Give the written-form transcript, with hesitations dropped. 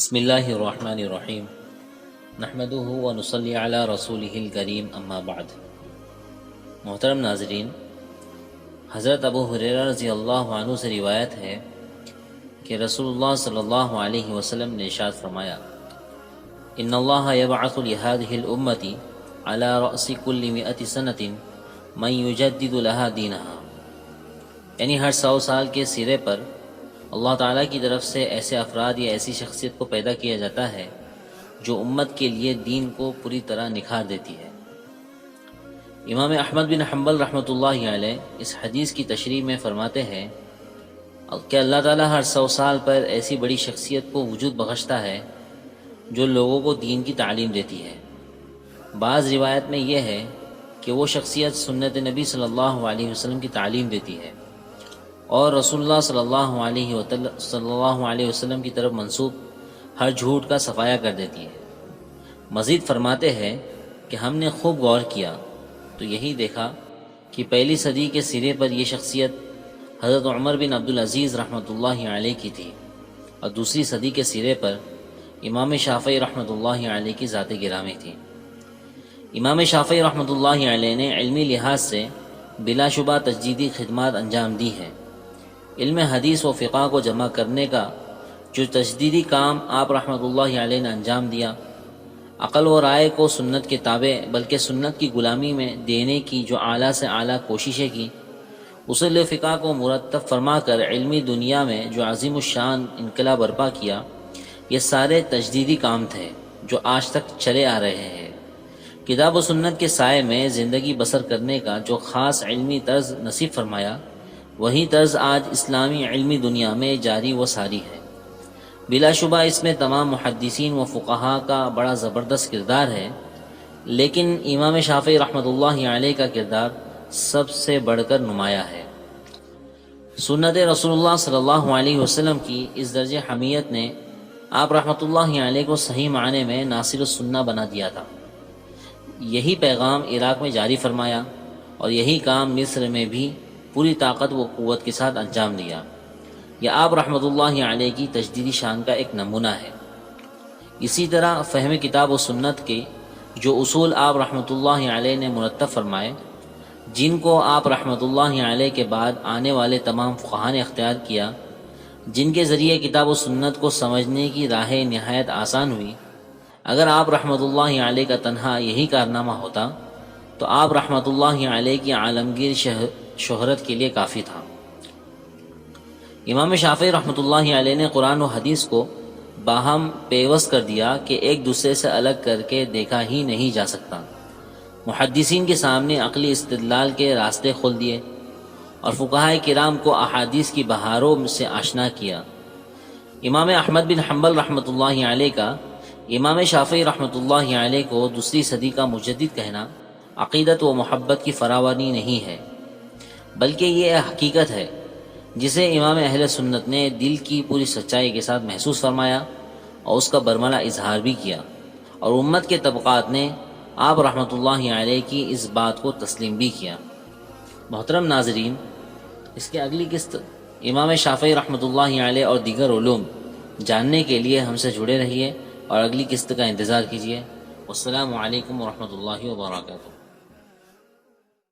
بسم اللہ الرحمن الرحیم نحمدہ ونصلی علی رسولہ الکریم اما بعد۔ محترم ناظرین، حضرت ابو ہریرہ رضی اللہ عنہ سے روایت ہے کہ رسول اللہ صلی اللہ علیہ وسلم نے ارشاد فرمایا، ان اللہ یبعث لہذہ الامۃ علی رأس کل 100 سنۃ من یجدد لها دینہا، یعنی ہر 100 سال کے سرے پر اللہ تعالیٰ کی طرف سے ایسے افراد یا ایسی شخصیت کو پیدا کیا جاتا ہے جو امت کے لیے دین کو پوری طرح نکھار دیتی ہے۔ امام احمد بن حنبل رحمۃ اللہ علیہ اس حدیث کی تشریح میں فرماتے ہیں کہ اللہ تعالیٰ ہر 100 سال پر ایسی بڑی شخصیت کو وجود بخشتا ہے جو لوگوں کو دین کی تعلیم دیتی ہے۔ بعض روایت میں یہ ہے کہ وہ شخصیت سنت نبی صلی اللہ علیہ وسلم کی تعلیم دیتی ہے اور رسول اللہ صلی اللہ علیہ وسلم کی طرف منسوب ہر جھوٹ کا صفایا کر دیتی ہے۔ مزید فرماتے ہیں کہ ہم نے خوب غور کیا تو یہی دیکھا کہ پہلی صدی کے سرے پر یہ شخصیت حضرت عمر بن عبدالعزیز رحمۃ اللہ علیہ کی تھی اور دوسری صدی کے سرے پر امام شافعی رحمۃ اللہ علیہ کی ذات گرامی تھی۔ امام شافعی رحمۃ اللہ علیہ نے علمی لحاظ سے بلا شبہ تجدیدی خدمات انجام دی ہیں۔ علم حدیث و فقہ کو جمع کرنے کا جو تجدیدی کام آپ رحمۃ اللہ علیہ نے انجام دیا، عقل و رائے کو سنت کے تابع بلکہ سنت کی غلامی میں دینے کی جو اعلیٰ سے اعلیٰ کوششیں کی، اصول فقہ کو مرتب فرما کر علمی دنیا میں جو عظیم الشان انقلاب برپا کیا، یہ سارے تجدیدی کام تھے جو آج تک چلے آ رہے ہیں۔ کتاب و سنت کے سائے میں زندگی بسر کرنے کا جو خاص علمی طرز نصیب فرمایا، وہی طرز آج اسلامی علمی دنیا میں جاری و ساری ہے۔ بلا شبہ اس میں تمام محدثین و فقہاء کا بڑا زبردست کردار ہے، لیکن امام شافعی رحمۃ اللہ علیہ کا کردار سب سے بڑھ کر نمایاں ہے۔ سنت رسول اللہ صلی اللہ علیہ وسلم کی اس درجہ حمیت نے آپ رحمۃ اللہ علیہ کو صحیح معنی میں ناصر السنہ بنا دیا تھا۔ یہی پیغام عراق میں جاری فرمایا اور یہی کام مصر میں بھی پوری طاقت و قوت کے ساتھ انجام دیا۔ یہ آپ رحمۃ اللہ علیہ کی تجدیدی شان کا ایک نمونہ ہے۔ اسی طرح فہم کتاب و سنت کے جو اصول آپ رحمۃ اللہ علیہ نے مرتب فرمائے، جن کو آپ رحمۃ اللہ علیہ کے بعد آنے والے تمام فقہاء نے اختیار کیا، جن کے ذریعے کتاب و سنت کو سمجھنے کی راہ نہایت آسان ہوئی، اگر آپ رحمۃ اللہ علیہ کا تنہا یہی کارنامہ ہوتا تو آپ رحمۃ اللہ علیہ کی عالمگیر شہرت کے لیے کافی تھا۔ امام شافعی رحمۃ اللہ علیہ نے قرآن و حدیث کو باہم پیوست کر دیا کہ ایک دوسرے سے الگ کر کے دیکھا ہی نہیں جا سکتا۔ محدثین کے سامنے عقلی استدلال کے راستے کھول دیے اور فقہاء کرام کو احادیث کی بہاروں سے آشنا کیا۔ امام احمد بن حنبل رحمۃ اللہ علیہ کا امام شافعی رحمۃ اللہ علیہ کو دوسری صدی کا مجدد کہنا عقیدت و محبت کی فراوانی نہیں ہے، بلکہ یہ حقیقت ہے جسے امام اہل سنت نے دل کی پوری سچائی کے ساتھ محسوس فرمایا اور اس کا برملا اظہار بھی کیا، اور امت کے طبقات نے آپ رحمۃ اللہ علیہ کی اس بات کو تسلیم بھی کیا۔ محترم ناظرین، اس کی اگلی قسط امام شافعی رحمۃ اللہ علیہ اور دیگر علوم جاننے کے لیے ہم سے جڑے رہیے اور اگلی قسط کا انتظار کیجیے۔ والسلام علیکم ورحمۃ اللہ وبرکاتہ۔